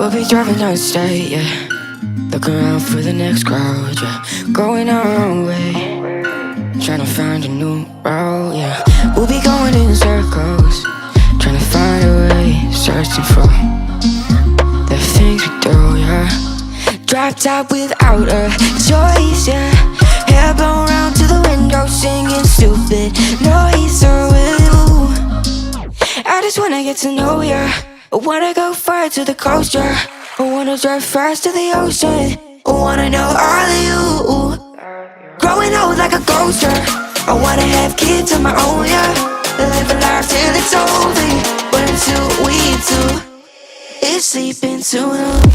We'll be driving down the state, yeah, looking around for the next crowd, yeah, going our own way, trying to find a new route, yeah. We'll be going in circles, trying to find a way, searching for the things we do, yeah. Drop top without a choice, yeah. Hair blown round to the window, singing stupid noise with you. I just wanna get to know ya. I wanna go far to the coast, yeah. I wanna drive fast to the ocean. I wanna know all of you. Growing old like a ghost, yeah. I wanna have kids of my own, yeah. Live a life till it's over. But until we do, it's sleeping too long.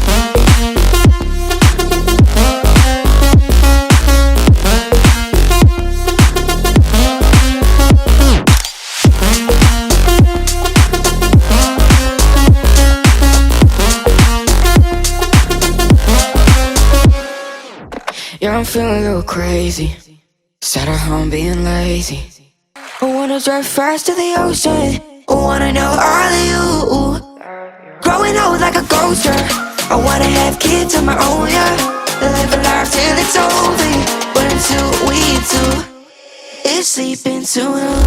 Yeah, I'm feeling a little crazy, sat at home being lazy. I wanna drive fast to the ocean. I wanna know all of you. Growing old like a ghost, yeah. I wanna have kids of my own, yeah. Live a life till it's over. But until we do, it's sleeping too long.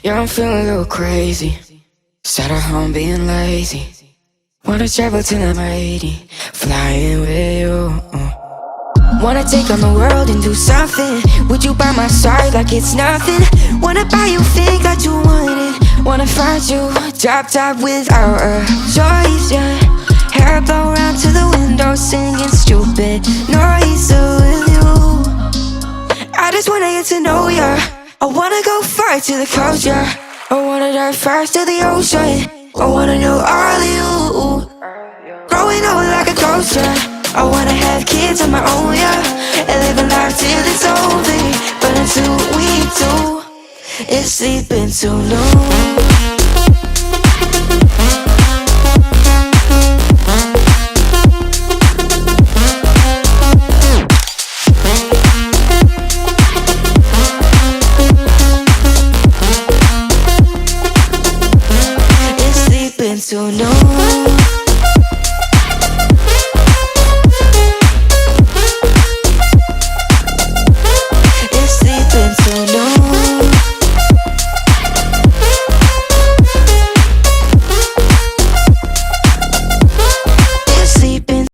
Yeah, I'm feeling a little crazy, sat at home being lazy. Wanna travel till I'm 80, flying with you. Wanna take on the world and do something. Would you by my side like it's nothing? Wanna buy you things that you wanted. Wanna find you, drop top without a choice, yeah. Hair blow round to the window, singing stupid noise with you. I just wanna get to know ya. I wanna go far to the coast, yeah. I wanna dive fast to the ocean. I wanna know all of you. Growing old like a ghost, yeah. I wanna have kids of my own, yeah. And live a life till it's over. But until we do, it's sleeping too long. So no.